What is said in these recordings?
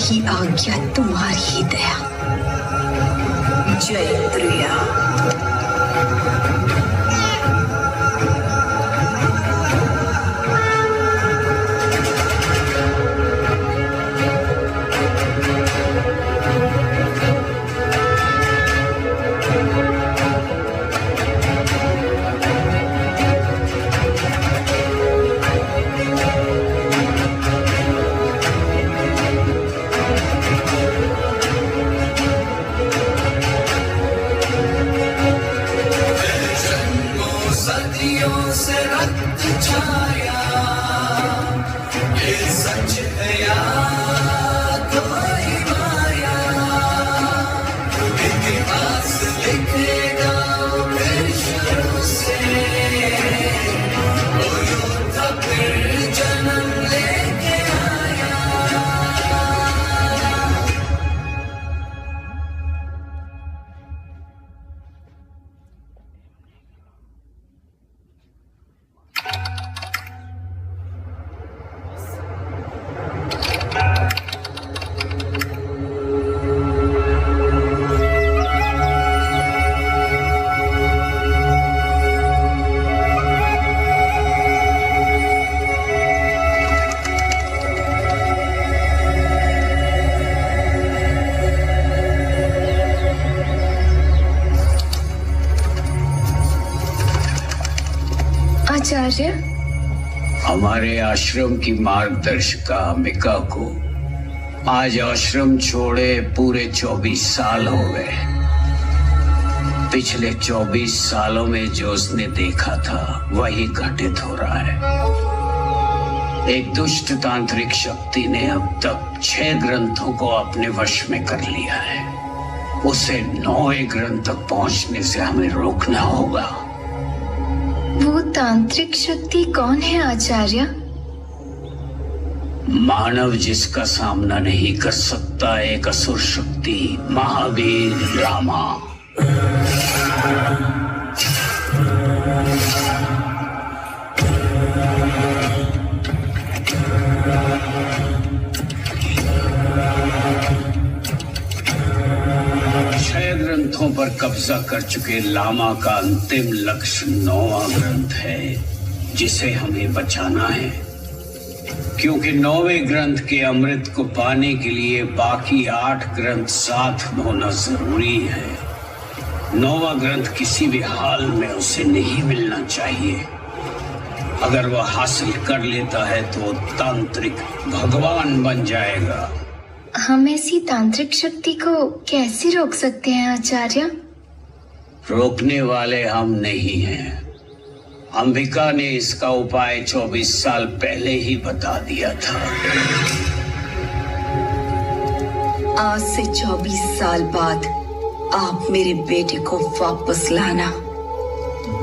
तुम्हारी आज्ञा, तुम्हारी दया। जय त्रिया। आचार्य, हमारे आश्रम की मार्गदर्शिका अंबिका को आज आश्रम छोड़े पूरे 24 साल हो गए। पिछले 24 सालों में जो उसने देखा था वही घटित हो रहा है। एक दुष्ट तांत्रिक शक्ति ने अब तक 6 ग्रंथों को अपने वश में कर लिया है। उसे 9वें ग्रंथ तक पहुंचने से हमें रोकना होगा। वो तांत्रिक शक्ति कौन है आचार्य? मानव जिसका सामना नहीं कर सकता एक असुर शक्ति, महावीर रामा। ग्रंथों पर कब्जा कर चुके लामा का अंतिम लक्ष्य 9वां ग्रंथ है जिसे हमें बचाना है, क्योंकि 9वें ग्रंथ के अमृत को पाने के लिए बाकी 8 ग्रंथ साथ होना जरूरी है। 9वां ग्रंथ किसी भी हाल में उसे नहीं मिलना चाहिए। अगर वह हासिल कर लेता है तो तांत्रिक भगवान बन जाएगा। हम ऐसी तांत्रिक शक्ति को कैसे रोक सकते हैं आचार्य? रोकने वाले हम नहीं हैं। अंबिका ने इसका उपाय 24 साल पहले ही बता दिया था। आज से 24 साल बाद आप मेरे बेटे को वापस लाना।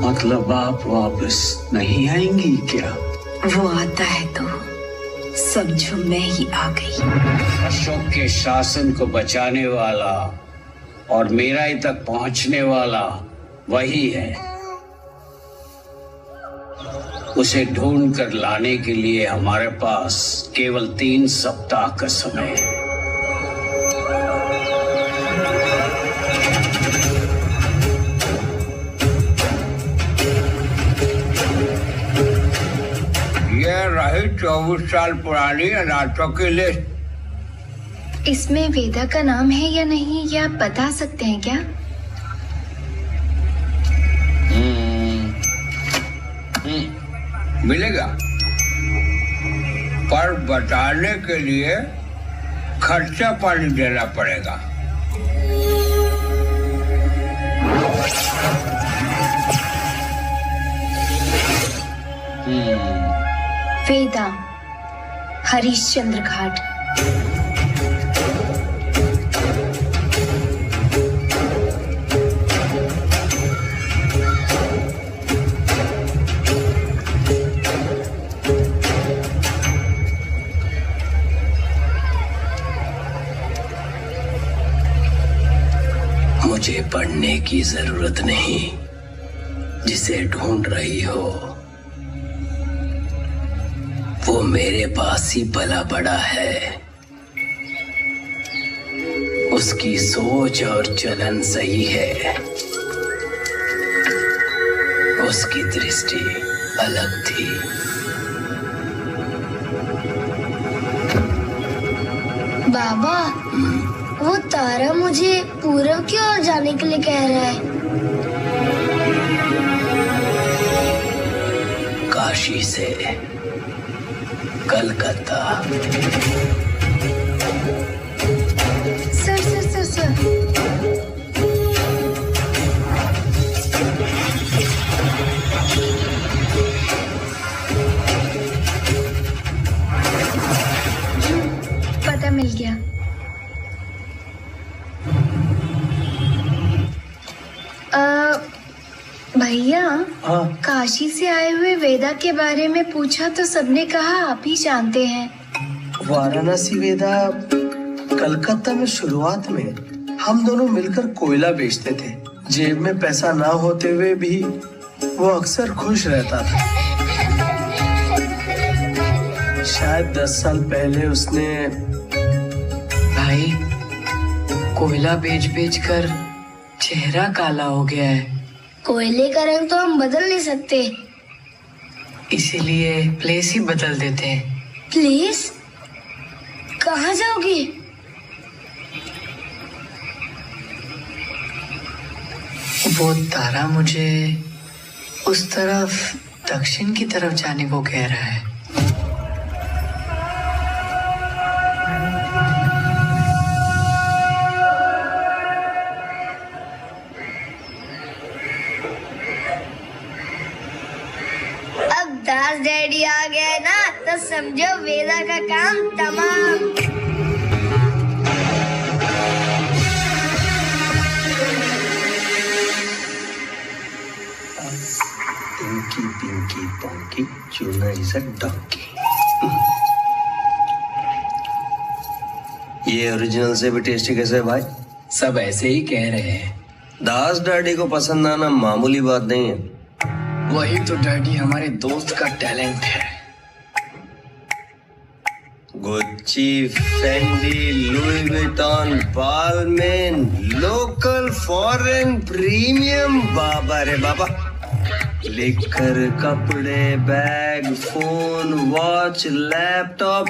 मतलब आप वापस नहीं आएंगी क्या? वो आता है तो समझो मैं ही आ गई। अशोक के शासन को बचाने वाला और मेराई तक पहुंचने वाला वही है। उसे ढूंढ कर लाने के लिए हमारे पास केवल 3 सप्ताह का समय है। यह रही 24 साल पुरानी अनाथों की लिस्ट। इसमें वेदा का नाम है या नहीं, यह आप बता सकते हैं क्या? मिलेगा, पर बताने के लिए खर्चा पानी देना पड़ेगा। वेदा, हरिश्चंद्र घाट। मुझे पढ़ने की जरूरत नहीं। जिसे ढूंढ रही हो वो मेरे पास ही पला बड़ा है। उसकी सोच और चलन सही है, उसकी दृष्टि अलग थी। बाबा, वो तारा मुझे पूरब की ओर जाने के लिए कह रहा है। काशी से कलकत्ता। सर। पता मिल गया। भैया, काशी से आए हुए वेदा के बारे में पूछा तो सबने कहा आप ही जानते हैं। वाराणसी वेदा कलकत्ता में शुरुआत में हम दोनों मिलकर कोयला बेचते थे। जेब में पैसा ना होते हुए भी वो अक्सर खुश रहता था। शायद 10 साल पहले उसने भाई, कोयला बेच कर चेहरा काला हो गया है, कोयले का रंग तो हम बदल नहीं सकते। इसीलिए प्लेस ही बदल देते हैं। प्लीज, कहाँ जाओगे? वो तारा मुझे उस तरफ, दक्षिण की तरफ जाने को कह रहा है। अब दास डैडी आ गए ना, तो समझो वेदा का काम तमाम। पिंकी पिंकी पंकी चूना इज अ डंकी। ये ओरिजिनल से भी टेस्टी कैसे है भाई? सब ऐसे ही कह रहे हैं। दास डैडी को पसंद आना मामूली बात नहीं है। वही तो डैडी हमारे दोस्त का टैलेंट है। Gucci, Fendi, Louis Vuitton, Balmain, local, foreign, premium, बाबा रे बाबा। लिखकर कपड़े, बैग, फोन, वॉच, लैपटॉप,